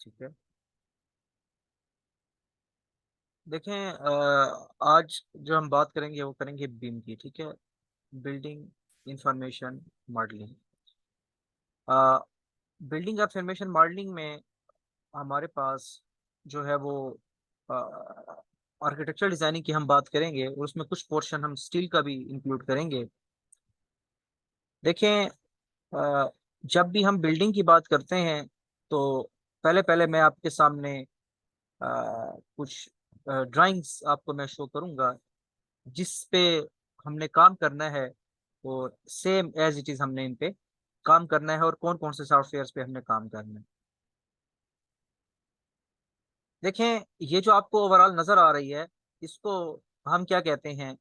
ठीक है। देखें, आज जो हम बात करेंगे वो करेंगे बीम की। ठीक है, building information modelling. Building information modelling में हमारे पास जो है वो आर्किटेक्चरल डिजाइनिंग की हम बात करेंगे, और उसमें कुछ पोर्शन हम स्टील का भी इंक्लूड करेंगे। देखें, जब भी हम बिल्डिंग की बात करते हैं तो पहले पहले मैं आपके सामने कुछ ड्राइंग्स आपको मैं शो करूंगा, जिस पे हमने काम करना है, और सेम एज इट इज हमने इन पे काम करना है, और कौन कौन से सॉफ्टवेयर पे हमने काम करना है। देखें, ये जो आपको ओवरऑल नजर आ रही है, इसको हम क्या कहते हैं?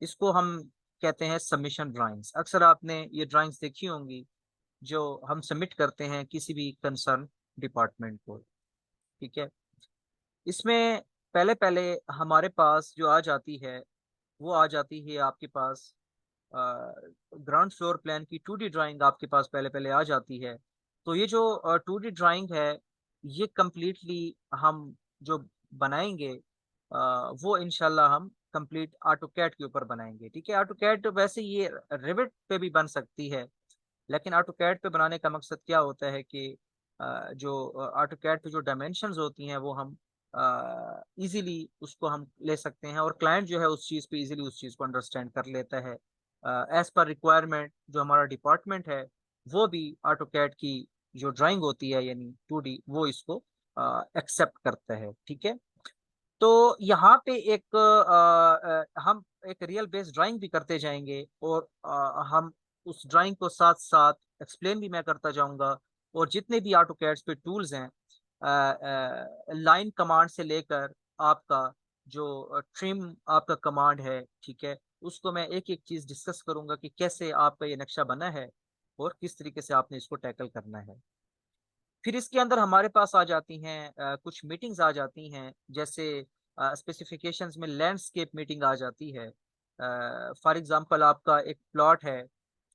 इसको हम कहते हैं सबमिशन ड्राइंग्स। अक्सर आपने ये ड्राइंग्स देखी होंगी जो हम सबमिट करते हैं किसी भी कंसर्न डिपार्टमेंट को। ठीक है, इसमें पहले पहले हमारे पास जो आ जाती है, वो आ जाती है आपके पास ग्राउंड फ्लोर प्लान की 2D ड्राइंग आपके पास पहले पहले आ जाती है। तो ये जो 2D ड्राइंग है, ये कंप्लीटली हम जो बनाएंगे, वो इंशाल्लाह हम कंप्लीट ऑटोकैड के ऊपर बनाएंगे। ठीक है, ऑटोकैड वैसे ये रिविट पे भी बन सकती है, लेकिन ऑटोकैड पे बनाने का मकसद क्या होता है कि जो ऑटोकैड पे जो डायमेंशंस होती हैं वो हम इजीली उसको हम ले सकते हैं, और क्लाइंट जो है उस चीज़ पे इजीली उस चीज़ को अंडरस्टैंड कर लेता है। एज पर रिक्वायरमेंट जो हमारा डिपार्टमेंट है, वो भी ऑटोकैड की जो ड्राइंग होती है यानी 2D, वो इसको एक्सेप्ट करता है। ठीक है, तो यहाँ पे एक हम एक रियल बेस्ड ड्राइंग भी करते जाएंगे, और हम उस ड्राइंग को साथ साथ एक्सप्लेन भी मैं करता जाऊंगा। और जितने भी ऑटो कैड्स पे टूल्स हैं, लाइन कमांड से लेकर आपका जो ट्रिम आपका कमांड है, ठीक है, उसको मैं एक एक चीज डिस्कस करूंगा कि कैसे आपका ये नक्शा बना है और किस तरीके से आपने इसको टैकल करना है। फिर इसके अंदर हमारे पास आ जाती हैं कुछ मीटिंग्स आ जाती हैं, जैसे स्पेसिफिकेशंस में लैंडस्केप मीटिंग आ जाती है। फॉर एग्जांपल आपका एक प्लॉट है।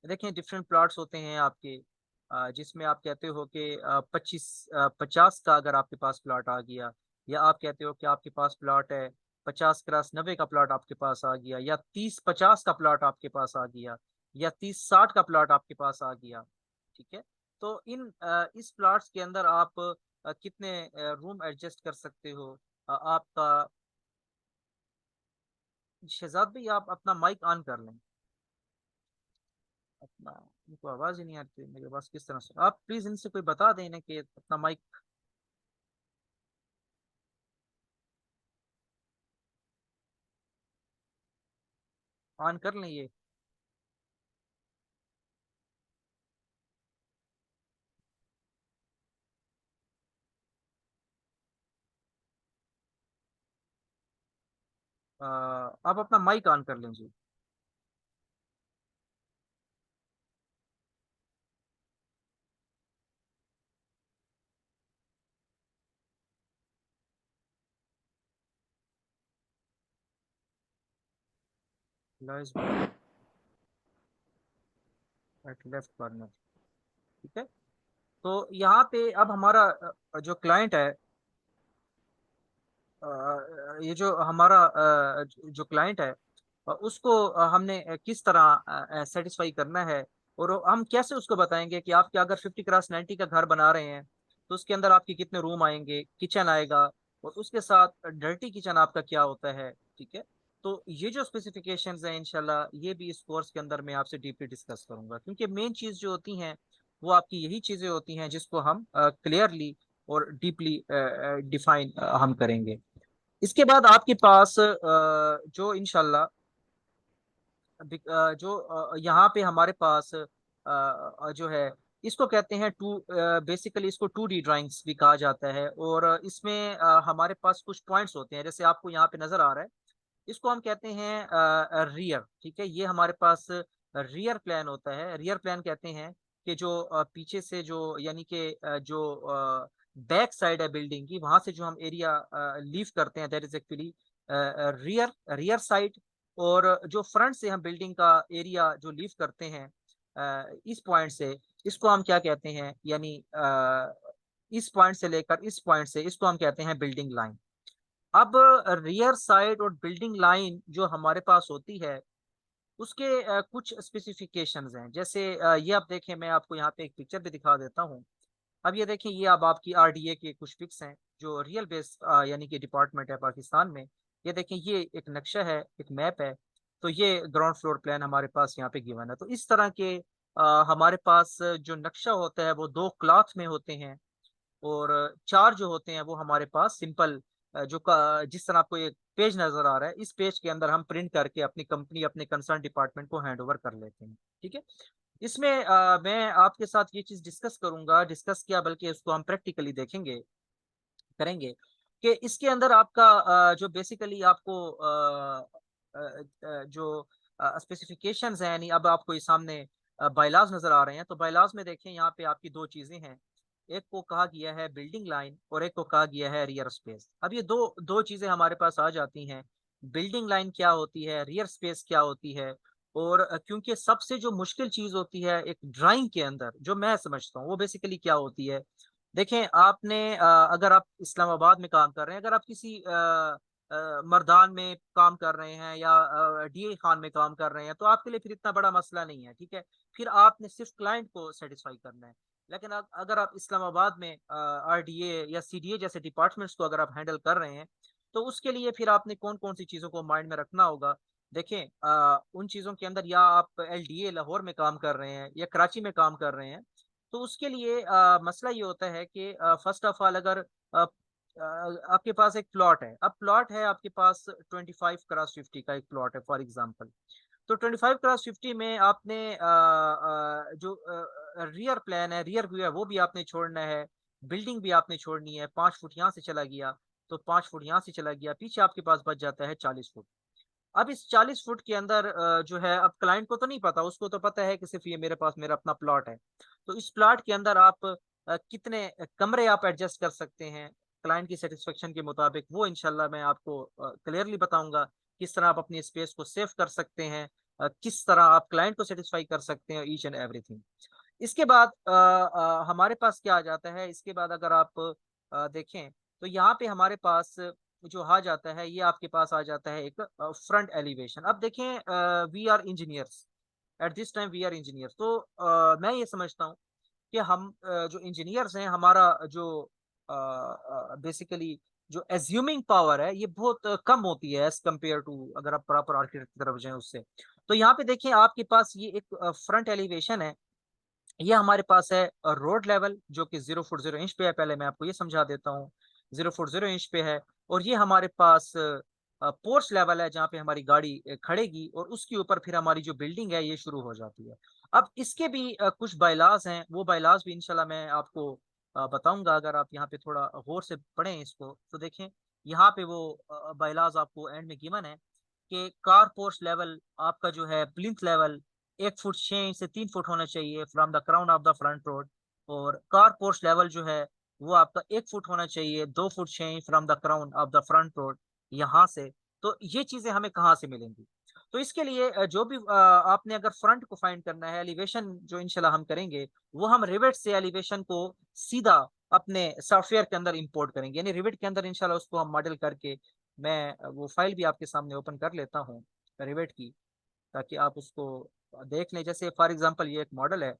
देखें, डिफरेंट प्लॉट्स होते हैं आपके, जिसमें आप कहते हो कि 50 का अगर आपके पास प्लॉट आ गया, या आप कहते हो कि आपके पास प्लॉट है 50x90 का प्लॉट आपके पास आ गया, या 30-50 का प्लॉट आपके पास आ गया, या 30-60 का प्लॉट आपके पास आ गया। ठीक है, तो इस प्लॉट्स के अंदर आप कितने रूम एडजस्ट कर सकते हो? आपका शहजाद भाई, आप अपना माइक ऑन कर लें। अपना इनको आवाज ही नहीं आती मेरे पास, किस तरह से आप प्लीज इनसे कोई बता दें इन्हें कि अपना माइक ऑन कर लें ये। आप अपना माइक ऑन कर लें जी। Lies at left corner. ठीक है, तो यहाँ पे अब हमारा जो क्लाइंट है, ये जो हमारा जो क्लाइंट है, उसको हमने किस तरह सेटिस्फाई करना है, और हम कैसे उसको बताएंगे कि आपके अगर 50x90 का घर बना रहे हैं तो उसके अंदर आपके कितने रूम आएंगे, किचन आएगा, और उसके साथ डर्टी किचन आपका क्या होता है। ठीक है, तो ये जो स्पेसिफिकेशंस हैं, इंशाल्लाह ये भी इस कोर्स के अंदर मैं आपसे डीपली डिस्कस करूंगा, क्योंकि मेन चीज जो होती हैं वो आपकी यही चीजें होती हैं जिसको हम क्लियरली और डीपली डिफाइन हम करेंगे। इसके बाद आपके पास जो इंशाल्लाह जो यहाँ पे हमारे पास जो है, इसको कहते हैं बेसिकली इसको 2D ड्राइंग्स भी कहा जाता है, और इसमें हमारे पास कुछ पॉइंट्स होते हैं, जैसे आपको यहाँ पे नजर आ रहा है, इसको हम कहते हैं रियर। ठीक है, ये हमारे पास रियर प्लान होता है। रियर प्लान कहते हैं कि जो पीछे से जो यानी कि जो बैक साइड है बिल्डिंग की, वहां से जो हम एरिया लीव करते हैं, that is actually rear rear side. और जो फ्रंट से हम बिल्डिंग का एरिया जो लीव करते हैं इस पॉइंट से, इसको हम क्या कहते हैं, यानी इस पॉइंट से लेकर इस पॉइंट से, इसको हम कहते हैं बिल्डिंग लाइन। अब रियर साइड और बिल्डिंग लाइन जो हमारे पास होती है, उसके कुछ स्पेसिफिकेशंस हैं। जैसे ये आप देखें, मैं आपको यहाँ पे एक पिक्चर भी दिखा देता हूँ। अब ये देखें, ये अब आपकी आरडीए के कुछ पिक्स हैं जो रियल बेस यानी कि डिपार्टमेंट है पाकिस्तान में। ये देखें, ये एक नक्शा है, एक मैप है। तो ये ग्राउंड फ्लोर प्लान हमारे पास यहाँ पे गिवन है। तो इस तरह के हमारे पास जो नक्शा होता है वो 2 क्लॉथ में होते हैं, और 4 जो होते हैं वो हमारे पास सिंपल, जिस तरह आपको ये पेज नजर आ रहा है, इस पेज के अंदर हम प्रिंट करके अपनी कंपनी, अपने कंसर्न डिपार्टमेंट को हैंड ओवर कर लेते हैं। ठीक है। इसमें मैं आपके साथ ये चीज डिस्कस करूंगा, डिस्कस किया बल्कि इसको हम प्रैक्टिकली देखेंगे, करेंगे कि इसके अंदर आपका जो बेसिकली आपको जो स्पेसिफिकेशंस हैं, यानी अब आपको ये सामने बायलाज नजर आ रहे हैं। तो बायलाज में देखें, यहाँ पे आपकी 2 चीजें हैं। एक को कहा गया है बिल्डिंग लाइन और एक को कहा गया है रियर स्पेस। अब ये दो दो चीजें हमारे पास आ जाती हैं। बिल्डिंग लाइन क्या होती है, रियर स्पेस क्या होती है। और क्योंकि सबसे जो मुश्किल चीज होती है एक ड्राइंग के अंदर, जो मैं समझता हूँ, वो बेसिकली क्या होती है। देखें, आपने अगर आप इस्लामाबाद में काम कर रहे हैं, अगर आप किसी मर्दान में काम कर रहे हैं या डीए खान में काम कर रहे हैं, तो आपके लिए फिर इतना बड़ा मसला नहीं है। ठीक है। फिर आपने सिर्फ क्लाइंट को सेटिस्फाई करना है। लेकिन अगर आप इस्लामाबाद में आरडीए या सीडीए जैसे डिपार्टमेंट्स को अगर आप हैंडल कर रहे हैं, तो उसके लिए फिर आपने कौन कौन सी चीजों को माइंड में रखना होगा। देखें, उन चीजों के अंदर, या आप एलडीए लाहौर में काम कर रहे हैं या कराची में काम कर रहे हैं, तो उसके लिए मसला ये होता है कि फर्स्ट ऑफ ऑल, अगर आपके पास एक प्लॉट है, अब प्लॉट है आपके पास 25x50 का एक प्लॉट है फॉर एग्जांपल। तो 25x50 में आपने जो रियर प्लान है, रियर व्यू है, वो भी आपने छोड़ना है। बिल्डिंग भी आपने छोड़नी है। 5 फुट यहाँ से चला गया तो 5 फुट यहाँ से चला गया, पीछे आपके पास बच जाता है 40 फुट। अब इस 40 फुट के अंदर जो है, अब क्लाइंट को तो नहीं पता, उसको तो पता है कि सिर्फ ये मेरे पास मेरा अपना प्लॉट है। तो इस प्लॉट के अंदर आप कितने कमरे आप एडजस्ट कर सकते हैं क्लाइंट की सेटिस्फेक्शन के मुताबिक, वो इंशाल्लाह मैं आपको क्लियरली बताऊंगा। किस तरह आप अपनी स्पेस को सेव कर सकते हैं, किस तरह आप क्लाइंट को सेटिस्फाई कर सकते हैं, ईच एंड एवरीथिंग। इसके बाद हमारे पास क्या आ जाता है, इसके बाद अगर आप देखें, तो यहाँ पे हमारे पास जो आ जाता है, ये आपके पास आ जाता है एक फ्रंट एलिवेशन। अब देखें, we are engineers, at this time we are engineers. तो मैं ये समझता हूँ कि हम जो इंजीनियर्स हैं, हमारा जो बेसिकली जो एज्यूमिंग पावर है, ये बहुत कम होती है एज कम्पेयर टू अगर आप प्रॉपर आर्किटेक्ट की तरफ जाएं उससे। तो यहाँ पे देखिए, आपके पास ये एक फ्रंट एलिवेशन है। ये हमारे पास है रोड लेवल, जो कि 0 फुट 0 इंच पे है। पहले मैं आपको ये समझा देता हूँ, 0 फुट 0 इंच पे है। और ये हमारे पास पोर्च लेवल है, जहाँ पे हमारी गाड़ी खड़ेगी, और उसके ऊपर फिर हमारी जो बिल्डिंग है ये शुरू हो जाती है। अब इसके भी कुछ बायलाज हैं, वो बायलाज भी इंशाल्लाह मैं आपको बताऊंगा। अगर आप यहाँ पे थोड़ा गौर से पढ़ें इसको, तो देखें, यहाँ पे वो बायलाज आपको एंड में गिवन है कि कार पोर्च लेवल आपका जो है, प्लिंथ लेवल 1 फुट 6 इंच से 3 फुट होना चाहिए from the crown of the front road. और कार पोर्च लेवल जो है, वो आपका 1 फुट होना चाहिए 2 foot 6 inch from the crown of the front road, यहाँ से। तो ये चीजें हमें कहाँ से मिलेंगी। तो इसके लिए जो भी आपने अगर फ्रंट को फाइंड करना है, एलिवेशन जो इंशाल्लाह हम करेंगे, वो हम रिवेट से एलिवेशन को सीधा अपने सॉफ्टवेयर के अंदर इंपोर्ट करेंगे, यानी रिवेट के अंदर इंशाल्लाह उसको हम मॉडल करके, मैं वो फाइल भी आपके सामने ओपन कर लेता हूँ रिवेट की, ताकि आप उसको देख लें। जैसे फॉर एग्जांपल, ये एक मॉडल है।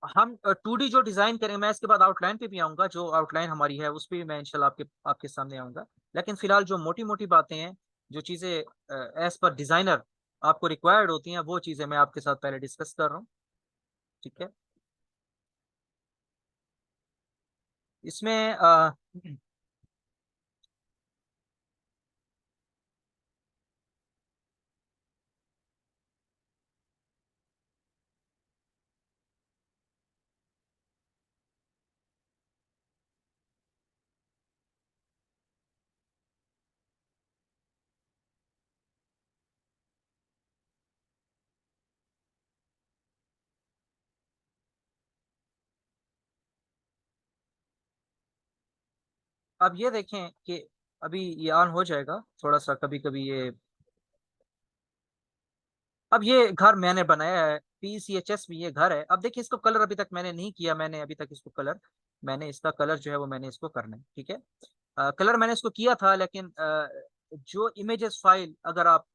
हम 2D जो डिजाइन करें, मैं इसके बाद आउटलाइन पे भी आऊंगा, जो आउटलाइन हमारी है उस पर भी मैं इंशाल्लाह आपके आपके सामने आऊंगा। लेकिन फिलहाल जो मोटी मोटी बातें हैं, जो चीजें एज पर डिजाइनर आपको रिक्वायर्ड होती हैं, वो चीजें मैं आपके साथ पहले डिस्कस कर रहा हूँ। ठीक है। इसमें अब ये देखें कि अभी ये ऑन हो जाएगा थोड़ा सा, कभी कभी ये। अब ये घर मैंने बनाया है, PCHS में ये घर है। अब देखिए, इसको कलर अभी तक मैंने नहीं किया, मैंने अभी तक इसको कलर मैंने इसका कलर जो है वो मैंने इसको करना है, ठीक है। कलर मैंने इसको किया था, लेकिन जो इमेजेस फाइल अगर आप,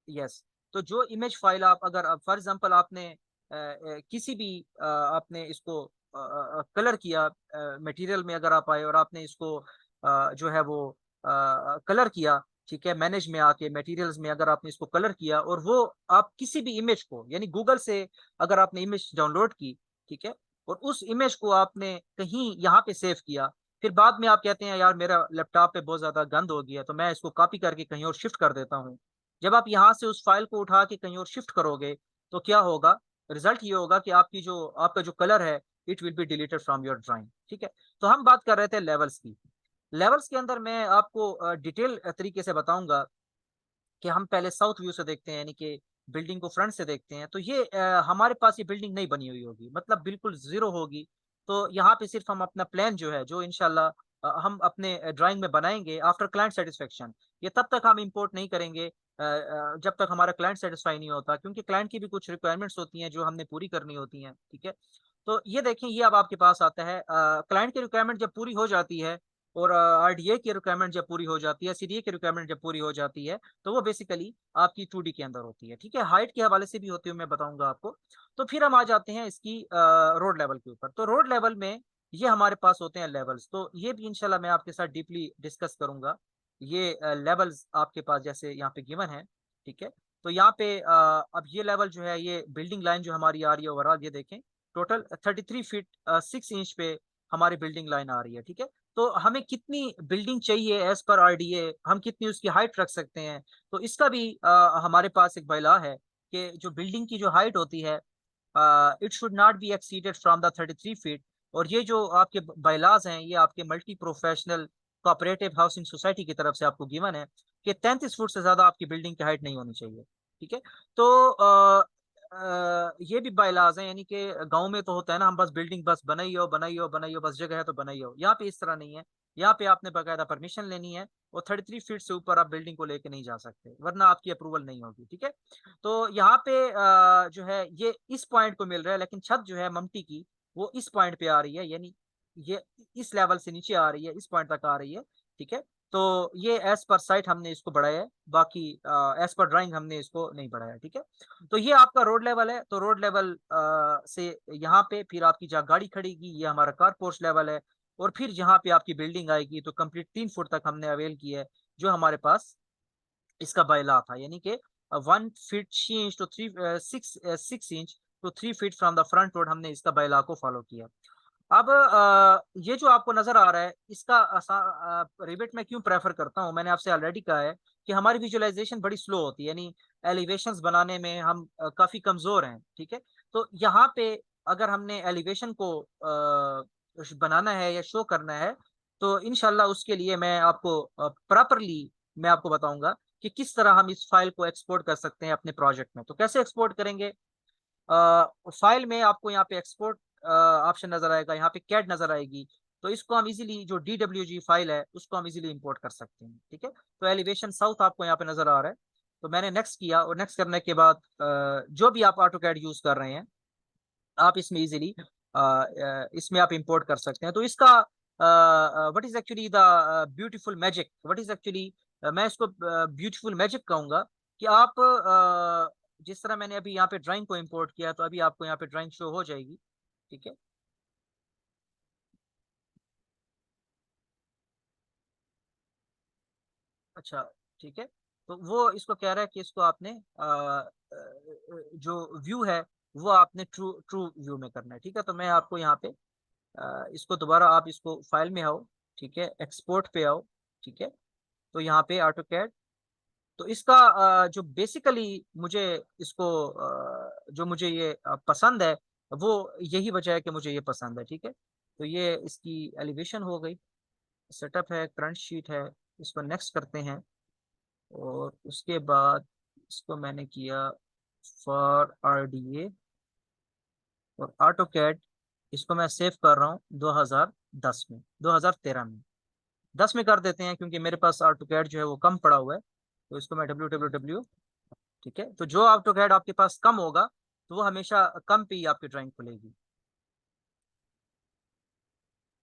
यस, तो जो इमेज फाइल आप अगर फॉर एग्जांपल आपने किसी भी आपने इसको कलर किया, मटेरियल में अगर आप आए और आपने इसको जो है वो कलर किया, ठीक है, मैनेज में आके मटेरियल्स में अगर आपने इसको कलर किया और वो आप किसी भी इमेज को, यानी गूगल से अगर आपने इमेज डाउनलोड की, ठीक है, और उस इमेज को आपने कहीं यहाँ पे सेव किया, फिर बाद में आप कहते हैं यार मेरा लैपटॉप पे बहुत ज्यादा गंद हो गया तो मैं इसको कॉपी करके कहीं और शिफ्ट कर देता हूँ। जब आप यहाँ से उस फाइल को उठा के कहीं और शिफ्ट करोगे तो क्या होगा, रिजल्ट ये होगा कि आपका जो कलर है it will be deleted from your drawing, ठीक है। तो हम बात कर रहे थे लेवल्स की। लेवल्स के अंदर मैं आपको डिटेल तरीके से बताऊंगा कि हम पहले साउथ व्यू से देखते हैं, यानी कि बिल्डिंग को फ्रंट से देखते हैं। तो ये हमारे पास ये बिल्डिंग नहीं बनी हुई होगी, मतलब बिल्कुल जीरो होगी। तो यहाँ पे सिर्फ हम अपना प्लान जो है, जो इंशाल्लाह हम अपने ड्राइंग में बनाएंगे आफ्टर क्लाइंट सेटिस्फेक्शन। ये तब तक हम इंपोर्ट नहीं करेंगे जब तक हमारा क्लाइंट सेटिस्फाई नहीं होता, क्योंकि क्लाइंट की भी कुछ रिक्वायरमेंट्स होती हैं जो हमने पूरी करनी होती हैं, ठीक है। तो ये देखें, ये अब आपके पास आता है, क्लाइंट की रिक्वायरमेंट जब पूरी हो जाती है और आरडीए की रिक्वायरमेंट जब पूरी हो जाती है, सीडीए की रिक्वायरमेंट जब पूरी हो जाती है, तो वो बेसिकली आपकी 2D के अंदर होती है, ठीक है। हाइट के हवाले से भी होती है, मैं बताऊंगा आपको। तो फिर हम आ जाते हैं इसकी रोड लेवल के ऊपर। तो रोड लेवल में ये हमारे पास होते हैं लेवल्स, तो ये भी इंशाल्लाह मैं आपके साथ डीपली डिस्कस करूंगा। ये लेवल्स आपके पास जैसे यहाँ पे गिवन है, ठीक है। तो यहाँ पे अब ये लेवल जो है, ये बिल्डिंग लाइन जो हमारी आ रही है ओवरऑल, ये देखें, टोटल 33 फीट 6 इंच पे हमारी बिल्डिंग लाइन आ रही है, ठीक है। तो हमें कितनी बिल्डिंग चाहिए एज पर आरडीए, हम कितनी उसकी हाइट रख सकते हैं, तो इसका भी हमारे पास एक बायलॉ है कि जो बिल्डिंग की जो हाइट होती है it should not be exceeded from the 33 feet. और ये जो आपके बायलॉज हैं, ये आपके multi professional cooperative housing society की तरफ से आपको गिवन है कि 33 फुट से ज्यादा आपकी बिल्डिंग की हाइट नहीं होनी चाहिए, ठीक है। तो ये भी बायलाज हैं, यानी कि गांव में तो होता है ना, हम बस बिल्डिंग बस बनाइयो बनाइयो बनाइयो, बस जगह है तो बनाइयो। यहाँ पे इस तरह नहीं है, यहाँ पे आपने बाकायदा परमिशन लेनी है और 33 फीट से ऊपर आप बिल्डिंग को लेके नहीं जा सकते, वरना आपकी अप्रूवल नहीं होगी, ठीक है। तो यहाँ पे जो है ये इस पॉइंट को मिल रहा है, लेकिन छत जो है ममटी की वो इस पॉइंट पे आ रही है, यानी ये इस लेवल से नीचे आ रही है, इस पॉइंट तक आ रही है, ठीक है। तो ये एज पर साइट हमने इसको बढ़ाया है, बाकी एज पर ड्राइंग हमने इसको नहीं बढ़ाया, ठीक है। तो ये आपका रोड लेवल है। तो रोड लेवल से यहाँ पे फिर आपकी जहाँ गाड़ी खड़ेगी ये हमारा कार पोर्च लेवल है, और फिर जहाँ पे आपकी बिल्डिंग आएगी तो कंप्लीट 3 फुट तक हमने अवेल किया है, जो हमारे पास इसका बायला था, यानी कि 1 feet 6 inch to 6 inch to 3 feet from the front road, हमने इसका बायला को फॉलो किया। अब ये जो आपको नजर आ रहा है, इसका रिबिट मैं क्यों प्रेफर करता हूँ, मैंने आपसे ऑलरेडी कहा है कि हमारी विजुअलाइजेशन बड़ी स्लो होती है, यानी एलिवेशंस बनाने में हम काफी कमजोर हैं, ठीक है। तो यहाँ पे अगर हमने एलिवेशन को बनाना है या शो करना है, तो इनशाला उसके लिए मैं आपको प्रॉपरली मैं आपको बताऊंगा कि किस तरह हम इस फाइल को एक्सपोर्ट कर सकते हैं अपने प्रोजेक्ट में। तो कैसे एक्सपोर्ट करेंगे, फाइल में आपको यहाँ पे एक्सपोर्ट ऑप्शन नजर आएगा, यहाँ पे कैट नजर आएगी। तो इसको हम इजीली, जो DWG फाइल है उसको हम इजीली इंपोर्ट कर सकते हैं, ठीक है। तो एलिवेशन साउथ आपको यहाँ पे नजर आ रहा है। तो मैंने नेक्स्ट किया, और नेक्स्ट करने के बाद जो भी आप ऑटोकैड यूज कर रहे हैं आप इसमें इजीली इसमें आप इंपोर्ट कर सकते हैं। तो इसका what is actually the beautiful magic, what is actually, मैं इसको ब्यूटीफुल मैजिक कहूंगा कि आप जिस तरह मैंने अभी यहाँ पे ड्राइंग को इंपोर्ट किया, तो अभी आपको यहाँ पे ड्राइंग शो हो जाएगी, ठीक है। अच्छा, ठीक है। तो वो इसको कह रहा है कि इसको आपने जो व्यू है वो आपने ट्रू ट्रू व्यू में करना है, ठीक है। तो मैं आपको यहाँ पे इसको दोबारा, आप इसको फाइल में आओ, ठीक है, एक्सपोर्ट पे आओ, ठीक है। तो यहाँ पे ऑटो कैड, तो इसका जो बेसिकली मुझे इसको जो मुझे ये पसंद है, वो यही वजह है कि मुझे ये पसंद है, ठीक है। तो ये इसकी एलिवेशन हो गई, सेटअप है, करंट शीट है, इसको नेक्स्ट करते हैं। और उसके बाद इसको मैंने किया फॉर आरडीए और ऑटो कैड, इसको मैं सेव कर रहा हूँ 2010 में, 2013 में, 10 में कर देते हैं क्योंकि मेरे पास ऑटो कैड जो है वो कम पड़ा हुआ है। तो इसको मैं www, ठीक है। तो जो ऑटो कैड आपके पास कम होगा तो वो हमेशा कम पे ही आपकी ड्राइंग खुलेगी।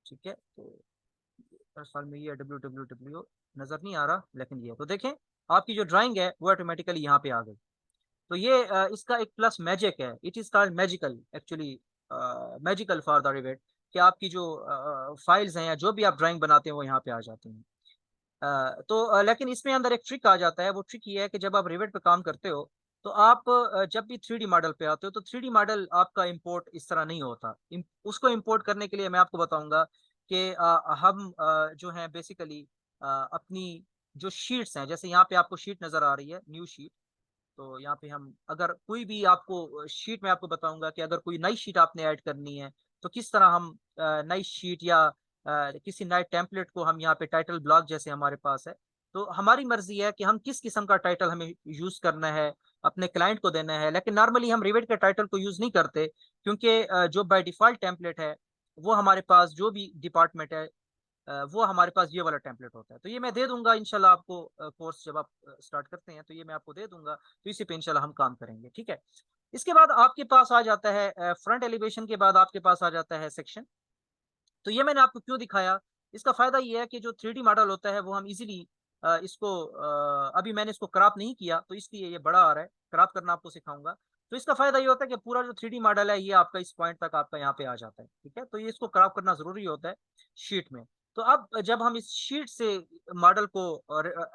ठीक है, तो साल में ये www नजर नहीं आ रहा, लेकिन ये तो देखें आपकी जो ड्राइंग है वो ऑटोमेटिकली यहाँ पे आ गई। तो ये इसका एक प्लस मैजिक है, it is called magical actually, magical for the rivet, कि आपकी जो फाइल्स हैं या जो भी आप ड्राइंग बनाते हैं वो यहाँ पे आ जाती हैं। लेकिन इसमें अंदर एक ट्रिक आ जाता है, वो ट्रिक ये है कि जब आप रिवेट पे काम करते हो तो आप जब भी 3D मॉडल पे आते हो तो 3D मॉडल आपका इंपोर्ट इस तरह नहीं होता। उसको इंपोर्ट करने के लिए मैं आपको बताऊंगा कि हम जो है बेसिकली अपनी जो शीट्स हैं, जैसे यहाँ पे आपको शीट नजर आ रही है, न्यू शीट। तो यहाँ पे हम अगर कोई भी आपको शीट में आपको बताऊंगा कि अगर कोई नई शीट आपने ऐड करनी है तो किस तरह हम नई शीट या किसी नए टेम्पलेट को हम यहाँ पे टाइटल ब्लॉक जैसे हमारे पास है, तो हमारी मर्जी है कि हम किस किस्म का टाइटल हमें यूज करना है, अपने क्लाइंट को देना है। लेकिन नॉर्मली हम रिवेट के टाइटल को यूज नहीं करते, क्योंकि जो बाय डिफॉल्ट टेम्पलेट है वो हमारे पास जो भी डिपार्टमेंट है वो हमारे पास ये वाला टेम्पलेट होता है। तो ये मैं दे दूंगा इंशाल्लाह आपको, कोर्स जब आप स्टार्ट करते हैं तो ये मैं आपको दे दूंगा, तो इसी पे इंशाल्लाह हम काम करेंगे। ठीक है, इसके बाद आपके पास आ जाता है फ्रंट एलिवेशन के बाद आपके पास आ जाता है सेक्शन। तो ये मैंने आपको क्यों दिखाया, इसका फायदा ये है कि जो 3D मॉडल होता है वो हम इजीली इसको अभी मैंने इसको क्रॉप नहीं किया तो इसलिए ये बड़ा आ रहा है, क्रॉप करना आपको सिखाऊंगा। तो इसका फायदा ये होता है कि पूरा जो 3D मॉडल है ये आपका इस पॉइंट तक आपका यहाँ पे आ जाता है। ठीक है, तो ये इसको क्रॉप करना जरूरी होता है शीट में। तो अब जब हम इस शीट से मॉडल को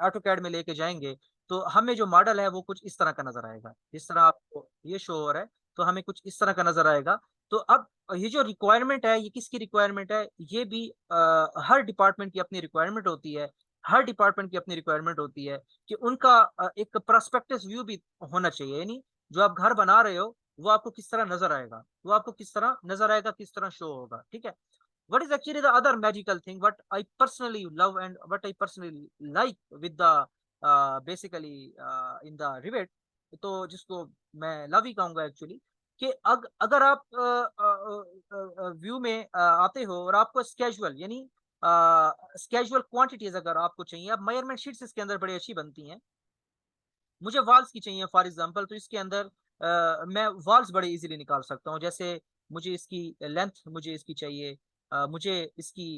ऑटोकैड में लेके जाएंगे तो हमें जो मॉडल है वो कुछ इस तरह का नजर आएगा, जिस तरह आपको ये शो हो रहा है, तो हमें कुछ इस तरह का नजर आएगा। तो अब ये जो रिक्वायरमेंट है ये किसकी रिक्वायरमेंट है, ये भी हर डिपार्टमेंट की अपनी रिक्वायरमेंट होती है। हर डिपार्टमेंट की अपनी रिक्वायरमेंट होती है कि उनका एक प्रोस्पेक्टिव व्यू भी होना चाहिए, यानी जो आप घर बना रहे हो वो आपको किस तरह नजर आएगा, वो आपको किस तरह नजर आएगा, किस तरह शो होगा। ठीक है, what is actually the other magical thing what I personally love and what I personally like with the basically in the Rivet, तो जिसको मैं लव ही कहूंगा एक्चुअली, कि अगर आप व्यू में आते हो और आपको स्केजुअल यानी स्केजुअल क्वांटिटीज अगर आपको चाहिए, अब मेजरमेंट शीट्स इसके अंदर बड़ी अच्छी बनती हैं। मुझे वॉल्स की चाहिए फॉर एग्जांपल, तो इसके अंदर मैं वॉल्स बड़े इजीली निकाल सकता हूँ। जैसे मुझे इसकी लेंथ मुझे इसकी चाहिए, मुझे इसकी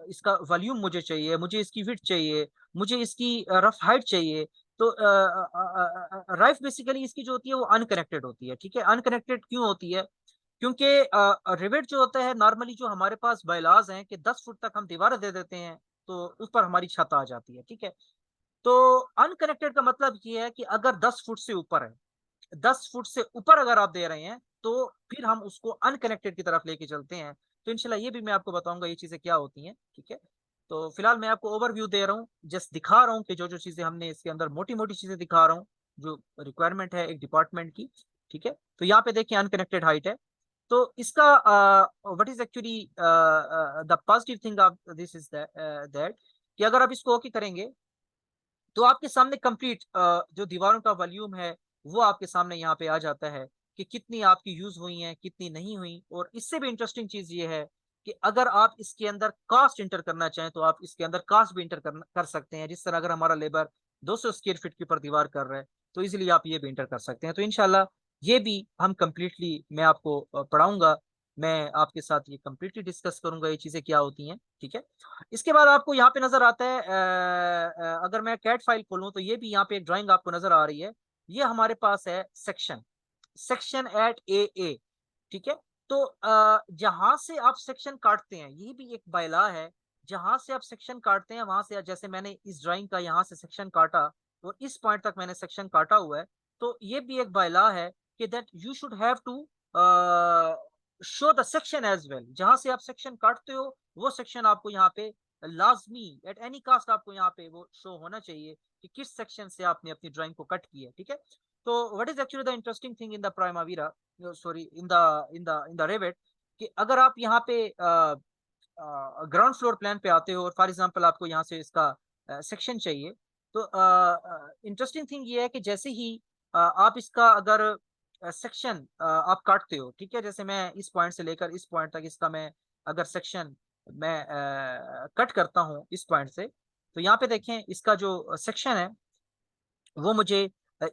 इसका वॉल्यूम मुझे चाहिए, मुझे इसकी विड्थ चाहिए, मुझे इसकी रफ हाइट चाहिए। तो राइफ बेसिकली इसकी जो होती है वो अनकनेक्टेड होती है। ठीक है, अनकनेक्टेड क्यों होती है, क्योंकि रिवेट जो होता है नॉर्मली जो हमारे पास बायलाज हैं कि 10 फुट तक हम दीवार दे देते हैं तो उस पर हमारी छत आ जाती है। ठीक है, तो अनकनेक्टेड का मतलब ये है कि अगर 10 फुट से ऊपर है, 10 फुट से ऊपर अगर आप दे रहे हैं तो फिर हम उसको अनकनेक्टेड की तरफ लेके चलते हैं। तो इंशाल्लाह ये भी मैं आपको बताऊंगा ये चीजें क्या होती हैं। ठीक है, तो फिलहाल मैं आपको ओवरव्यू दे रहा हूँ, जस्ट दिखा रहा हूँ कि जो जो चीजें हमने इसके अंदर मोटी मोटी चीजें दिखा रहा हूँ जो रिक्वायरमेंट है एक डिपार्टमेंट की। ठीक है, तो यहाँ पे देखिए अनकनेक्टेड हाइट है। तो इसका what is actually the positive thing of this is that कि अगर आप इसको ओके करेंगे तो आपके सामने कंप्लीट जो दीवारों का वॉल्यूम है वो आपके सामने यहाँ पे आ जाता है कि कितनी आपकी यूज हुई हैं कितनी नहीं हुई। और इससे भी इंटरेस्टिंग चीज ये है कि अगर आप इसके अंदर कास्ट इंटर करना चाहें तो आप इसके अंदर कास्ट भी इंटर कर सकते हैं। जिस तरह अगर हमारा लेबर 200 स्क्वायर फीट के ऊपर दीवार कर रहा है तो इजिली आप ये भी इंटर कर सकते हैं। तो इनशाला ये भी हम कंप्लीटली मैं आपको पढ़ाऊंगा, मैं आपके साथ ये कंप्लीटली डिस्कस करूंगा ये चीजें क्या होती हैं। ठीक है, इसके बाद आपको यहाँ पे नजर आता है अगर मैं कैट फाइल खोलूं तो ये भी यहाँ पे एक ड्राइंग आपको नजर आ रही है। ये हमारे पास है सेक्शन, सेक्शन एट ए। ठीक है, तो जहां से आप सेक्शन काटते हैं ये भी एक बायला है, जहां से आप सेक्शन काटते हैं वहां से, जैसे मैंने इस ड्राइंग का यहाँ से सेक्शन काटा और इस पॉइंट तक मैंने सेक्शन काटा हुआ है, तो ये भी एक बायला है कि that you should have to show the section as well. जहां से आप सेक्शन काटते हो वो सेक्शन आपको यहाँ पे लाजमी एट एनी कास्ट आपको यहाँ पे वो शो होना चाहिए कि किस सेक्शन से आपने अपनी ड्राइंग को कट किया है। ठीक है, तो what is actually the interesting thing in the Primavera, sorry in the revet, कि अगर आप यहाँ पे ग्राउंड फ्लोर प्लान पे आते हो और फॉर एग्जांपल आपको यहाँ से इसका सेक्शन चाहिए, तो इंटरेस्टिंग थिंग ये है कि जैसे ही आप इसका अगर सेक्शन आप काटते हो, ठीक है, जैसे मैं इस पॉइंट से लेकर इस पॉइंट तक इसका मैं अगर सेक्शन मैं कट करता हूँ इस पॉइंट से, तो यहाँ पे देखें इसका जो सेक्शन है वो मुझे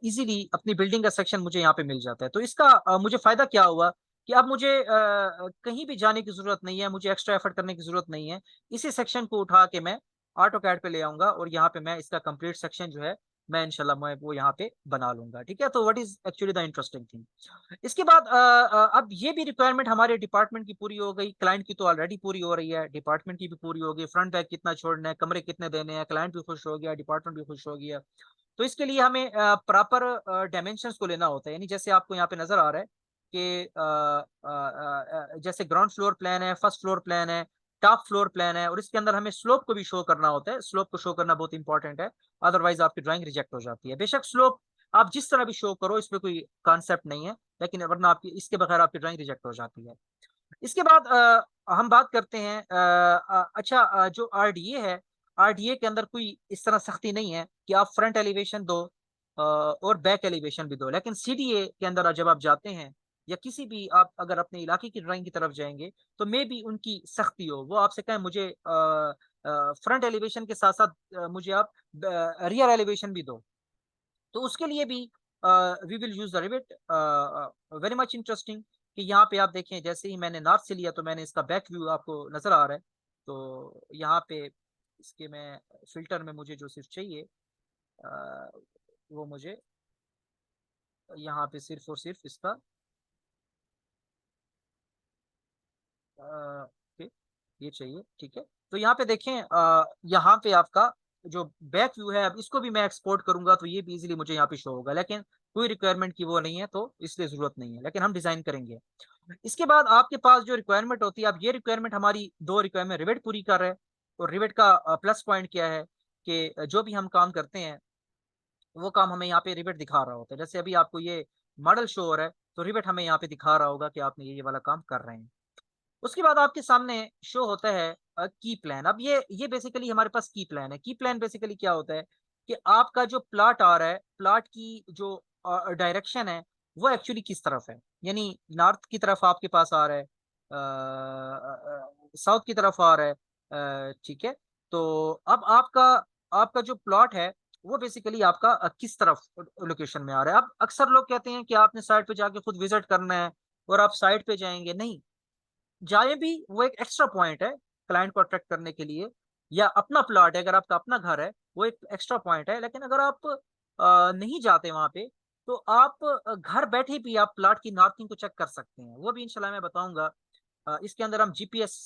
इजीली अपनी बिल्डिंग का सेक्शन मुझे यहाँ पे मिल जाता है। तो इसका मुझे फायदा क्या हुआ कि अब मुझे कहीं भी जाने की ज़रूरत नहीं है, मुझे एक्स्ट्रा एफर्ट करने की ज़रूरत नहीं है। इसी सेक्शन को उठा के मैं ऑटोकैड पे ले आऊँगा और यहाँ पे मैं इसका कंप्लीट सेक्शन जो है, मैं इंशाल्लाह मैं वो यहाँ पे बना लूँगा, ठीक है? तो what is actually the interesting thing. इसके बाद अब ये भी रिक्वायरमेंट हमारे डिपार्टमेंट की पूरी हो गई, क्लाइंट की तो ऑलरेडी पूरी हो रही है, डिपार्टमेंट की भी पूरी हो गई, फ्रंट बैक कितना छोड़ना है, कमरे कितने देने हैं, क्लाइंट भी खुश हो गया, डिपार्टमेंट भी खुश हो गया। तो इसके लिए हमें प्रॉपर डायमेंशंस को लेना होता है, यानी जैसे आपको यहाँ पे नज़र आ रहा है कि जैसे ग्राउंड फ्लोर प्लान है, फर्स्ट फ्लोर प्लान है, टॉप फ्लोर प्लान है और इसके अंदर हमें स्लोप को भी शो करना होता है। स्लोप को शो करना बहुत इंपॉर्टेंट है, अदरवाइज़ आपकी ड्राइंग रिजेक्ट हो जाती है। बेशक स्लोप आप जिस तरह भी शो करो, इसमें कोई कॉन्सेप्ट नहीं है, लेकिन वरना आपकी इसके बगैर आपकी ड्राइंग रिजेक्ट हो जाती है। इसके बाद हम बात करते हैं अच्छा जो आरडीए है, आरडीए के अंदर कोई इस तरह सख्ती नहीं है कि आप फ्रंट एलिवेशन दो और बैक एलिवेशन भी दो। लेकिन सीडीए के अंदर जब आप जाते हैं या किसी भी आप अगर अपने इलाके की ड्राइंग की तरफ जाएँगे, तो मे बी उनकी सख्ती हो। वो आपसे कहें मुझे फ्रंट एलिवेशन के साथ-साथ मुझे आप रियर एलिवेशन भी दो। तो उसके लिए भी we will use the Revit very much interesting कि यहाँ पे आप देखें जैसे ही मैंने नॉर्थ से लिया तो मैंने इसका बैक व्यू आपको नज़र आ रहा है। तो यहाँ पे इसके मैं फ़िल्टर में मुझे जो सिर्फ़ चाहिए अ, वो मुझे यहाँ पे सिर्फ़ और सिर्फ़ इसका ओके, ये चाहिए, ठीक है। तो यहाँ पे देखें यहाँ पे आपका जो बैक व्यू है, अब इसको भी मैं एक्सपोर्ट करूँगा तो ये भी ईज़िली मुझे यहाँ पे शो होगा, लेकिन कोई रिक्वायरमेंट की वो नहीं है, तो इसलिए ज़रूरत नहीं है, लेकिन हम डिज़ाइन करेंगे। इसके बाद आपके पास जो रिक्वायरमेंट होती है, अब ये रिक्वायरमेंट हमारी 2 रिक्वायरमेंट रिवेट पूरी कर रहा है और रिवेट का प्लस पॉइंट क्या है कि जो भी हम काम करते हैं, वो काम हमें यहाँ पे रिवेट दिखा रहा होता है। जैसे अभी आपको ये मॉडल शो हो रहा है, तो रिवेट हमें यहाँ पे दिखा रहा होगा कि आपने ये वाला काम कर रहे हैं। उसके बाद आपके सामने शो होता है की प्लान। अब ये बेसिकली हमारे पास की प्लान है। की प्लान बेसिकली क्या होता है कि आपका जो प्लॉट आ रहा है, प्लॉट की जो डायरेक्शन है, वो एक्चुअली किस तरफ है। यानी नॉर्थ की तरफ आपके पास आ रहा है, साउथ की तरफ आ रहा है, ठीक है। तो अब आपका आपका जो प्लॉट है, वो बेसिकली आपका किस तरफ लोकेशन में आ रहा है। अब अक्सर लोग कहते हैं कि आपने साइट पे जाके खुद विजिट करना है और आप साइट पे जाएँगे, नहीं। जाए भी वो एक एक्स्ट्रा पॉइंट है क्लाइंट को अट्रैक्ट करने के लिए या अपना प्लॉट है अगर आपका अपना घर है वो एक एक्स्ट्रा पॉइंट है लेकिन अगर आप नहीं जाते वहां पे तो आप घर बैठे भी आप प्लॉट की नॉर्थिंग को चेक कर सकते हैं वो भी इंशाल्लाह मैं बताऊंगा। इसके अंदर हम जीपीएस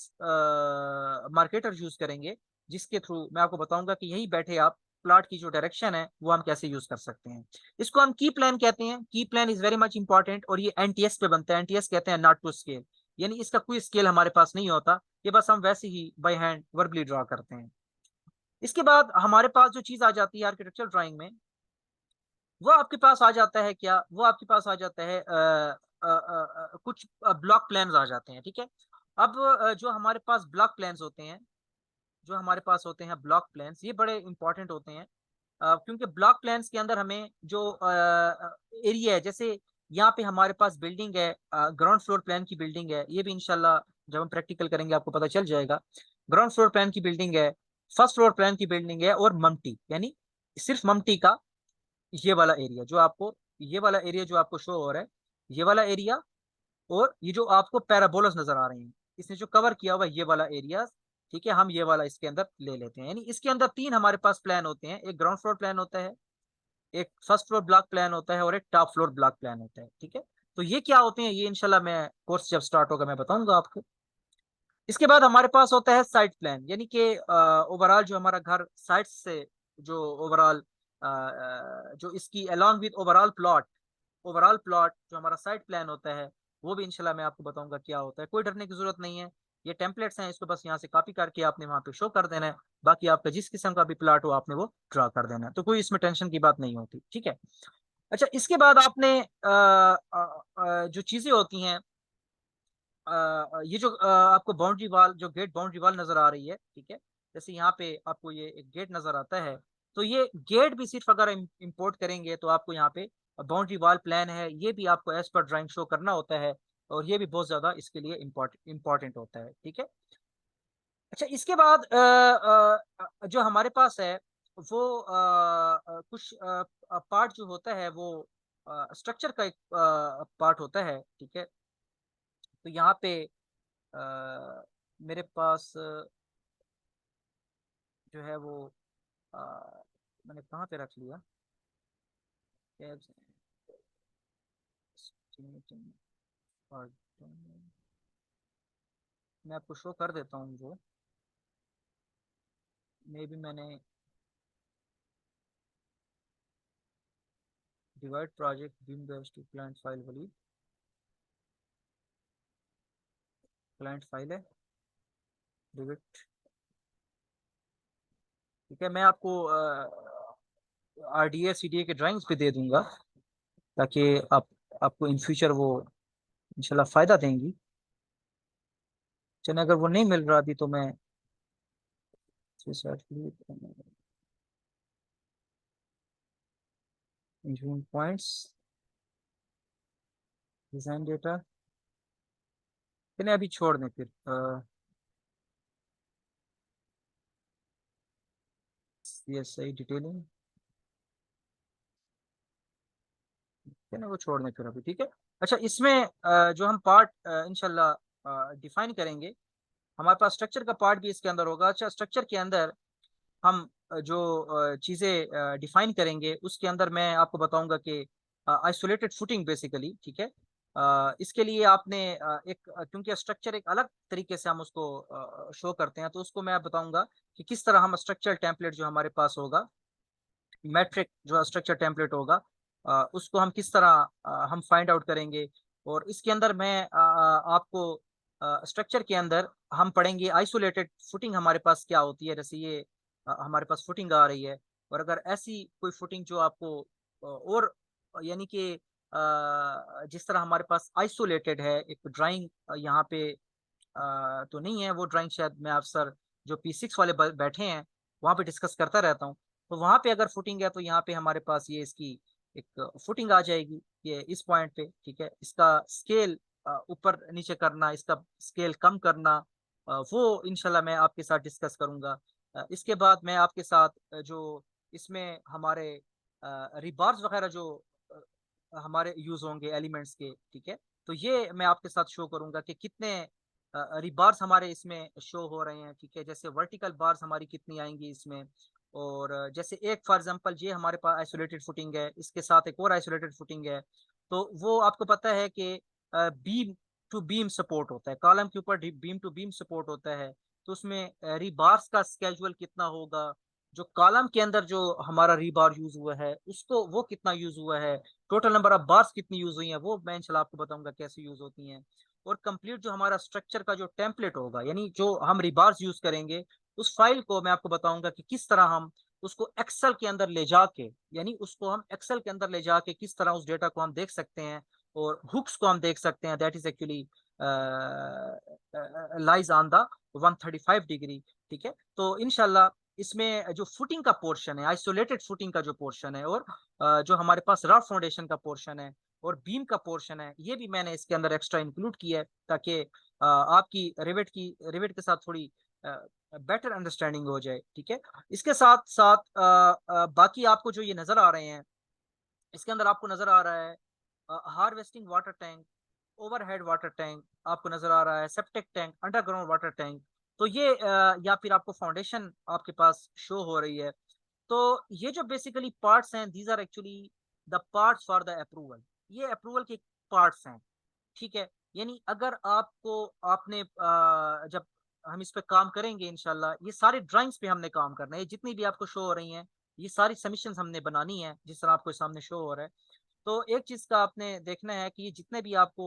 मार्केटर यूज करेंगे जिसके थ्रू मैं आपको बताऊंगा कि यही बैठे आप प्लॉट की जो डायरेक्शन है वो हम कैसे यूज कर सकते हैं। इसको हम की प्लान कहते हैं। की plan is very much important और ये एनटीएस पे बनता है। एनटीएस कहते हैं नॉट टू स्केल, यानी इसका कोई स्केल हमारे पास नहीं होता, ये बस हम वैसे ही बाय हैंड वर्बली ड्रा करते हैं। इसके बाद हमारे पास जो चीज़ आ जाती है आर्किटेक्चरल ड्राइंग में, वो आपके पास आ जाता है क्या? वो आपके पास आ जाता है कुछ ब्लॉक प्लान्स आ जाते हैं, ठीक है? अब जो हमारे पास ब्लॉक प्लान्स होते हैं, जो हमारे पास होते हैं ब्लॉक प्लान्स, ये बड़े इंपॉर्टेंट होते हैं। क्योंकि ब्लॉक प्लान्स के अंदर हमें जो एरिया है, जैसे यहाँ पे हमारे पास बिल्डिंग है, ग्राउंड फ्लोर प्लान की बिल्डिंग है, ये भी इंशाल्लाह जब हम प्रैक्टिकल करेंगे आपको पता चल जाएगा। ग्राउंड फ्लोर प्लान की बिल्डिंग है, फर्स्ट फ्लोर प्लान की बिल्डिंग है और मम्टी, यानी सिर्फ मम्टी का ये वाला एरिया जो आपको शो हो रहा है, ये वाला एरिया और ये जो आपको पैराबोलस नज़र आ रहे हैं, इसने जो कवर किया हुआ है ये वाला एरिया, ठीक है? हम ये वाला इसके अंदर ले लेते हैं। यानी इसके अंदर 3 हमारे पास प्लान होते हैं, एक ग्राउंड फ्लोर प्लान होता है, एक फर्स्ट फ्लोर ब्लॉक प्लान होता है और एक टॉप फ्लोर ब्लॉक प्लान होता है, ठीक है? तो ये क्या होते हैं, ये इंशाल्लाह मैं कोर्स जब स्टार्ट होगा मैं बताऊँगा आपको। इसके बाद हमारे पास होता है साइट प्लान, यानी कि ओवरऑल जो हमारा घर साइट से जो ओवरऑल जो इसकी अलोंग विद ओवरऑल प्लॉट जो हमारा साइट प्लान होता है, वो भी इंशाल्लाह मैं आपको बताऊँगा क्या होता है। कोई डरने की ज़रूरत नहीं है। ये टेम्पलेट्स हैं, इसको बस यहाँ से कॉपी करके आपने वहाँ पे शो कर देना है। बाकी आपका जिस किस्म का भी प्लॉट हो आपने वो ड्रा कर देना है। तो कोई इसमें टेंशन की बात नहीं होती, ठीक है? अच्छा इसके बाद आपने जो चीज़ें होती हैं ये जो आपको बाउंड्री वॉल जो गेट बाउंड्री वॉल नज़र आ रही है, ठीक है? जैसे यहाँ पे आपको ये एक गेट नज़र आता है, तो ये गेट भी सिर्फ़ अगर इम्पोर्ट करेंगे तो आपको यहाँ पे बाउंड्री वॉल प्लान है, ये भी आपको एज़ पर ड्राइंग शो करना होता है और ये भी बहुत ज़्यादा इसके लिए इम्पोर्टेंट होता है, ठीक है? अच्छा इसके बाद जो हमारे पास है वो कुछ पार्ट जो होता है वो स्ट्रक्चर का एक पार्ट होता है, ठीक है? तो यहाँ पे मेरे पास जो है वो अ, मैंने कहाँ पे रख लिया, tabs, estimating, pardon, मैं आपको शो कर देता हूँ वो, मे भी मैंने divide project beam base to client file वाली क्लाइंट फाइल है डिविट। ठीक है, मैं आपको आरडीए सीडीए के ड्राइंग्स भी दे दूंगा, ताकि आप आपको इन फ्यूचर वो इंशाल्लाह फायदा देंगी। चलिए, अगर वो नहीं मिल रहा अभी तो मैं इंजून पॉइंट्स डिजाइन डेटा, चलिए अभी छोड़ दें फिर। सीएसआई डिटेलिंग, चलिए वो छोड़ दें फिर अभी, ठीक है। अच्छा, इसमें जो हम पार्ट इंशाल्लाह डिफाइन करेंगे, हमारे पास स्ट्रक्चर का पार्ट भी इसके अंदर होगा। अच्छा, स्ट्रक्चर के अंदर हम जो चीज़ें डिफाइन करेंगे उसके अंदर मैं आपको बताऊंगा कि आइसोलेटेड फुटिंग बेसिकली, ठीक है। इसके लिए आपने क्योंकि स्ट्रक्चर एक अलग तरीके से हम उसको शो करते हैं, तो उसको मैं बताऊंगा कि किस तरह हम स्ट्रक्चर टेम्पलेट जो हमारे पास होगा, मैट्रिक जो स्ट्रक्चर टेम्पलेट होगा, उसको हम किस तरह हम फाइंड आउट करेंगे। और इसके अंदर मैं आपको स्ट्रक्चर के अंदर हम पढ़ेंगे आइसोलेटेड फुटिंग हमारे पास क्या होती है। जैसे ये हमारे पास फुटिंग आ रही है, और अगर ऐसी कोई फुटिंग जो आपको और यानी कि जिस तरह हमारे पास आइसोलेटेड है एक ड्राइंग यहाँ पे तो नहीं है, वो ड्राइंग शायद मैं अक्सर जो P6 वाले बैठे हैं वहाँ पे डिस्कस करता रहता हूँ। तो वहाँ पे अगर फुटिंग है तो यहाँ पे हमारे पास ये इसकी एक फुटिंग आ जाएगी, ये इस पॉइंट पे, ठीक है। इसका स्केल ऊपर नीचे करना, इसका स्केल कम करना, वो इंशाल्लाह मैं आपके साथ डिस्कस करूंगा। इसके बाद मैं आपके साथ जो इसमें हमारे रिबार्स वगैरह जो हमारे यूज होंगे एलिमेंट्स के, ठीक है, तो ये मैं आपके साथ शो करूंगा कि कितने रिबार्स हमारे इसमें शो हो रहे हैं, ठीक है। जैसे वर्टिकल बार्स हमारी कितनी आएंगी इसमें, और जैसे एक फॉर एग्जांपल ये हमारे पास आइसोलेटेड फुटिंग है, इसके साथ एक और आइसोलेटेड फुटिंग है, तो वो आपको पता है कि बीम टू बीम सपोर्ट होता है, कॉलम के ऊपर बीम टू बीम सपोर्ट होता है। तो उसमें रिबार्स का स्केजुअल कितना होगा, जो कॉलम के अंदर जो हमारा रीबार यूज हुआ है उसको वो कितना यूज हुआ है, टोटल नंबर ऑफ बार्स कितनी यूज हुई है, वो मैं इंशाल्लाह आपको बताऊंगा कैसे यूज होती हैं। और कंप्लीट जो हमारा स्ट्रक्चर का जो टेम्पलेट होगा, यानी जो हम रिबार्स यूज करेंगे, उस फाइल को मैं आपको बताऊंगा कि किस तरह हम उसको एक्सेल के अंदर ले जाके, यानी उसको हम एक्सेल के अंदर ले जाके किस तरह उस डेटा को हम देख सकते हैं, और हुक्स को हम देख सकते हैं, that is actually lies on the 135 degree, ठीक है। तो इनशाला इसमें जो फुटिंग का पोर्शन है, आइसोलेटेड फुटिंग का जो पोर्शन है, और जो हमारे पास रफ फाउंडेशन का पोर्शन है और बीम का पोर्शन है, ये भी मैंने इसके अंदर एक्स्ट्रा इंक्लूड किया है, ताकि आपकी रिवेट के साथ थोड़ी बेटर अंडरस्टैंडिंग हो जाए, ठीक है। इसके साथ साथ बाकी आपको जो ये नजर आ रहे हैं, इसके अंदर आपको नजर आ रहा है harvesting water tank, overhead water tank आपको नजर आ रहा है, septic tank, underground water tank. तो ये या फिर आपको फाउंडेशन आपके पास शो हो रही है। तो ये जो बेसिकली पार्ट्स हैं, these are actually the parts for the approval, ये अप्रूवल के पार्ट्स हैं, ठीक है। यानी अगर आपको आपने जब हम इस पे काम करेंगे इंशाल्लाह, ये सारी ड्राइंग्स पे हमने काम करना है, ये जितनी भी आपको शो हो रही हैं, ये सारी सबमिशंस हमने बनानी है जिस तरह आपको सामने शो हो रहा है। तो एक चीज का आपने देखना है कि ये जितने भी आपको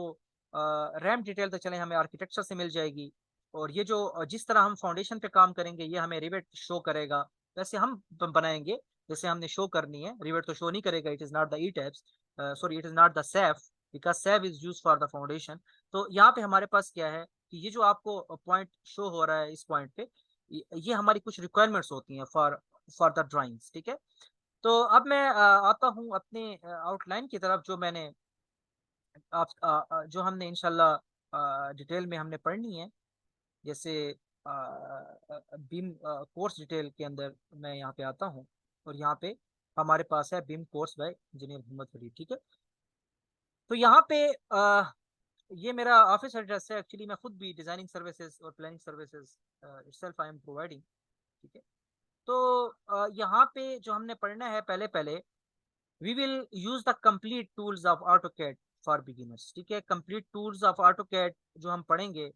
रैम डिटेल तो चले हमें आर्किटेक्चर से मिल जाएगी, और ये जो जिस तरह हम फाउंडेशन पे काम करेंगे ये हमें रिवेट शो करेगा, वैसे हम बनाएंगे जैसे हमने शो करनी है। रिवेट तो शो नहीं करेगा, it is not the E tabs, sorry it is not the Saif, because Saif is use for the foundation. तो यहाँ पे हमारे पास क्या है कि ये जो आपको पॉइंट शो हो रहा है इस पॉइंट पे, ये हमारी कुछ रिक्वायरमेंट्स होती हैं फॉर फॉर द ड्राइंग्स, ठीक है। तो अब मैं आता हूँ अपने आउटलाइन की तरफ, जो मैंने जो हमने इंशाल्लाह डिटेल में हमने पढ़नी है। जैसे बीम कोर्स डिटेल के अंदर मैं यहाँ पे आता हूँ, और यहाँ पे हमारे पास है beam course by engineer Mohammad Farid, ठीक है। तो यहाँ पे ये मेरा ऑफिस एड्रेस है। एक्चुअली मैं खुद भी डिजाइनिंग सर्विसेज और planning services itself I am providing. ठीक है। तो यहाँ पे जो हमने पढ़ना है, पहले पहले we will use the complete tools of AutoCAD for beginners. ठीक है, कंप्लीट टूल्स ऑफ ऑटोकैड जो हम पढ़ेंगे,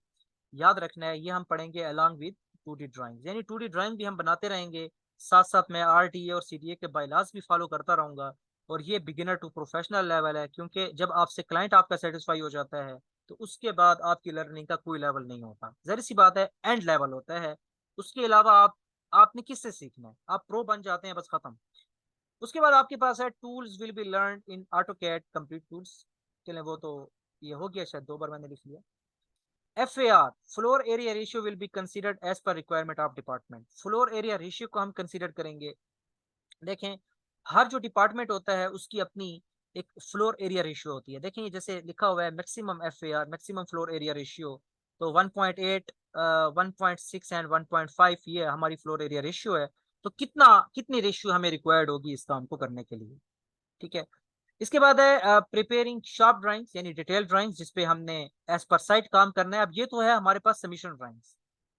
याद रखना है, ये हम पढ़ेंगे अलॉन्ग विद 2D ड्राइंग। यानी 2D ड्राइंग भी हम बनाते रहेंगे, साथ साथ मैं RTA और CDA के बायलाज भी फॉलो करता रहूंगा। और ये बिगिनर टू प्रोफेशनल लेवल है, क्योंकि जब आपसे क्लाइंट आपका सेटिस्फाई हो जाता है तो उसके बाद आपकी लर्निंग का कोई लेवल नहीं होता, जाहिर सी बात है एंड लेवल होता है। उसके अलावा आपने किससे सीखना है, आप प्रो बन जाते हैं, बस खत्म। उसके बाद आपके पास है tools will be learn in AutoCAD complete tools. चलें, वो तो ये हो गया, शायद 2 बार मैंने लिख लिया। FAR floor area ratio will be considered as per requirement of department. Floor area ratio को हम कंसीडर करेंगे। देखें, हर जो डिपार्टमेंट होता है उसकी अपनी एक फ्लोर एरिया रेशियो होती है। देखें, जैसे लिखा हुआ है maximum FAR, maximum floor area ratio, तो 1.8, 1.6 एंड 1.5 ये हमारी फ्लोर एरिया रेशियो है। तो कितनी रेशियो हमें रिक्वायर्ड होगी इस काम को करने के लिए। ठीक है। इसके बाद है प्रिपेयरिंग शॉप ड्राइंग्स, यानी डिटेल ड्राइंग्स जिसपे हमने एज पर साइट काम करना है। अब ये तो है हमारे पास सबमिशन ड्राइंग्स,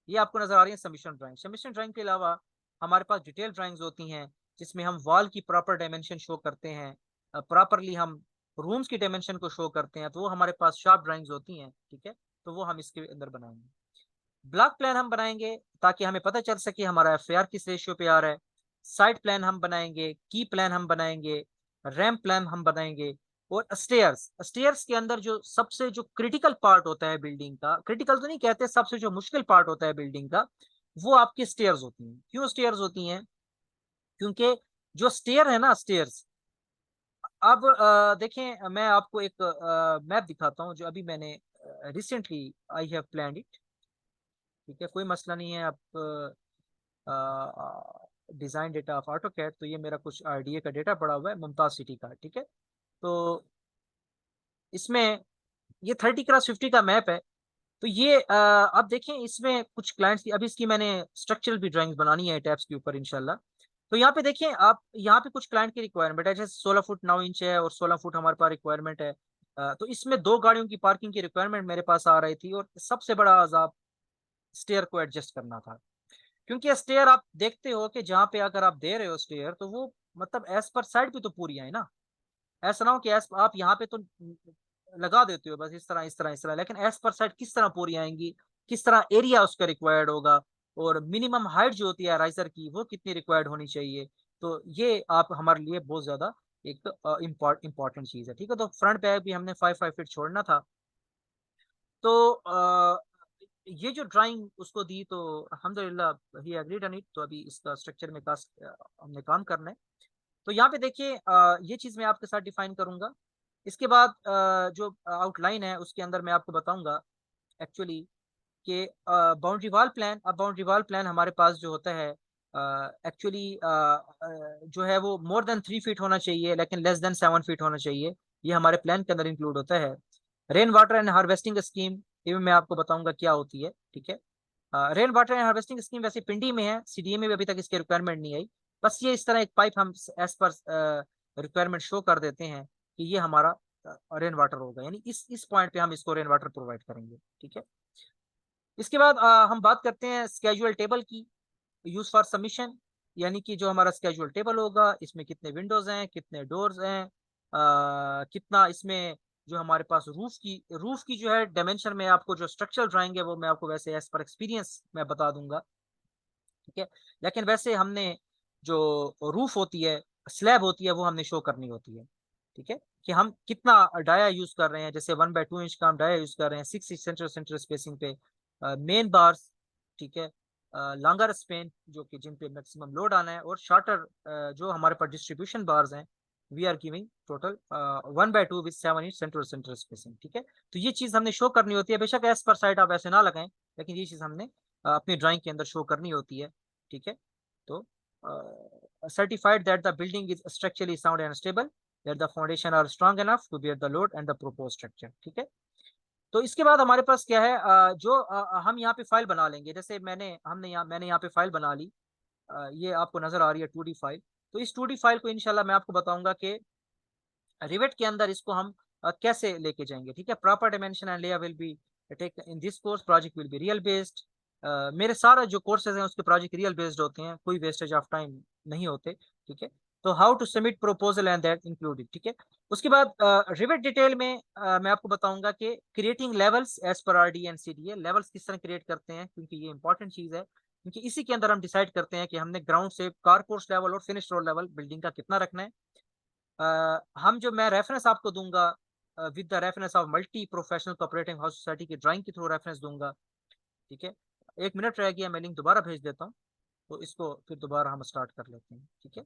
ये आपको नजर आ रही है सबमिशन ड्राइंग। सबमिशन ड्राइंग के अलावा हमारे पास डिटेल ड्राइंग्स होती हैं, जिसमें हम वॉल की प्रॉपर डायमेंशन शो करते हैं, प्रॉपरली हम रूम्स की डायमेंशन को शो करते हैं, तो वो हमारे पास शॉप ड्राइंग्स होती हैं। ठीक है, तो वो हम इसके अंदर बनाएंगे। ब्लॉक प्लान हम बनाएंगे ताकि हमें पता चल सके हमारा FAR किस रेशियो पे आ रहा है। साइट प्लान हम बनाएंगे, की प्लान हम बनाएंगे, रैम्प प्लान हम बनाएंगे। और स्टेयर्स, स्टेयर्स के अंदर जो सबसे जो क्रिटिकल पार्ट होता है बिल्डिंग का, क्रिटिकल तो नहीं कहते, सबसे जो मुश्किल पार्ट होता है बिल्डिंग का, वो आपकी स्टेयर्स होती हैं। क्यों स्टेयर्स होती हैं? क्योंकि जो स्टेयर है ना, स्टेयर्स, अब देखें, मैं आपको एक मैप दिखाता हूँ जो अभी मैंने recently I have plan it. ठीक है, कोई मसला नहीं है। आप डिजाइन डेटा ऑफ ऑटोकैड, तो ये मेरा कुछ RDA का डेटा पड़ा हुआ है मुमताज सिटी का। ठीक है, तो इसमें ये 30x50 का मैप है। तो ये अब देखें, इसमें कुछ क्लाइंट्स की, अभी इसकी मैंने स्ट्रक्चरल भी ड्राइंग्स बनानी है टैब्स के ऊपर इंशाल्लाह। तो यहाँ पे देखें आप, यहाँ पे कुछ क्लाइंट की रिक्वायरमेंट है, जैसे 16 फुट 9 इंच है और 16 फुट हमारे पास रिक्वायरमेंट है। तो इसमें 2 गाड़ियों की पार्किंग की रिक्वायरमेंट मेरे पास आ रही थी, और सबसे बड़ा अजाब स्टेयर को एडजस्ट करना था। क्योंकि स्टेयर आप देखते हो कि जहाँ पे अगर आप दे रहे हो स्टेयर, तो वो मतलब एज पर साइड भी तो पूरी है ना। ऐसा ना हो कि आप यहाँ पे तो लगा देते हो बस इस तरह इस तरह इस तरह, लेकिन एज पर साइड किस तरह पूरी आएंगी, किस तरह एरिया उसका रिक्वायर्ड होगा, और मिनिमम हाइट जो होती है राइजर की वो कितनी रिक्वायर्ड होनी चाहिए। तो ये आप हमारे लिए बहुत ज्यादा एक इम्पॉर्टेंट चीज है। ठीक है, तो फ्रंट बैक भी हमने 5 5 फीट छोड़ना था। तो ये जो ड्राइंग उसको दी, तो अल्हम्दुलिल्लाह ही एग्रीड ऑन इट। तो अभी इसका स्ट्रक्चर में कास्ट हमने काम करना है। तो यहाँ पे देखिए, ये चीज मैं आपके साथ डिफाइन करूंगा। इसके बाद जो आउटलाइन है उसके अंदर मैं आपको बताऊंगा एक्चुअली कि बाउंड्री वॉल प्लान। अब बाउंड्री वॉल प्लान हमारे पास जो होता है एक्चुअली जो है वो मोर देन 3 फीट होना चाहिए, लेकिन लेस देन 7 फीट होना चाहिए। ये हमारे प्लान के अंदर इंक्लूड होता है। Rain water and harvesting scheme, ये भी मैं आपको बताऊंगा क्या होती है। ठीक है, rain water and harvesting scheme वैसे पिंडी में है, CDA में भी अभी तक इसकी रिक्वायरमेंट नहीं आई। बस ये इस तरह एक पाइप हम एज पर रिक्वायरमेंट शो कर देते हैं कि ये हमारा रेन वाटर होगा, यानी इस पॉइंट पे हम इसको रेन वाटर प्रोवाइड करेंगे। ठीक है। इसके बाद हम बात करते हैं स्केजुअल टेबल की, यूज फॉर सबमिशन। यानी कि जो हमारा स्केजुअल टेबल होगा, इसमें कितने विंडोज हैं, कितने डोर्स हैं, कितना इसमें जो हमारे पास रूफ की जो है डायमेंशन में, आपको जो स्ट्रक्चरल ड्राइंग है वो मैं आपको वैसे एज पर एक्सपीरियंस मैं बता दूंगा। ठीक है, लेकिन वैसे हमने जो रूफ होती है, स्लैब होती है, वो हमने शो करनी होती है। ठीक है, कि हम कितना डाया यूज कर रहे हैं, जैसे 1/2 इंच का हम डाया यूज कर रहे हैं, 6 इंच सेंटर सेंटर स्पेसिंग पे, मेन बार्स। ठीक है, लॉन्गर स्पेन जो कि जिन पे मैक्सिमम लोड आना है, और शॉर्टर जो हमारे पास डिस्ट्रीब्यूशन बार्स हैं, we are giving total 1/2 with 7 inch centre centre spacing. ठीक है, तो ये चीज हमने शो करनी होती है। बेशक एज पर साइड आप ऐसे ना लगाएं, लेकिन ये चीज हमने अपनी ड्राइंग के अंदर शो करनी होती है। ठीक है, तो certified that the building is structurally sound and stable, that the foundation are strong enough to bear the load and the propose structure. ठीक है, तो इसके बाद हमारे पास क्या है, जो हम यहाँ पे फाइल बना लेंगे। जैसे मैंने यहाँ पे फाइल बना ली, ये आपको नजर आ रही है 2D फाइल। तो इस 2D फाइल को इंशाल्लाह मैं आपको बताऊंगा कि रिवेट के अंदर इसको हम कैसे लेके जाएंगे, ठीक है। Proper dimension and layer will be take in this course, project will be real based. मेरे सारे जो कोर्सेज हैं उसके प्रोजेक्ट रियल बेस्ड होते हैं, कोई वेस्टेज ऑफ टाइम नहीं होते, ठीक है। तो how to submit proposal and that included, ठीक है। उसके बाद रिवेट डिटेल में मैं आपको बताऊंगा कि creating levels as per R D and C D A, levels किस तरह क्रिएट करते हैं, क्योंकि ये इंपॉर्टेंट चीज है, क्योंकि इसी के अंदर हम डिसाइड करते हैं कि हमने ग्राउंड से कार कोर्स लेवल और फिनिश रोड लेवल बिल्डिंग का कितना रखना है। मैं रेफरेंस आपको दूंगा with the reference of multi professional cooperating house society की ड्राइंग के थ्रू रेफरेंस दूंगा, ठीक है। 1 मिनट रह गया, मैं लिंक दोबारा भेज देता हूँ, तो इसको फिर दोबारा हम स्टार्ट कर लेते हैं, ठीक है।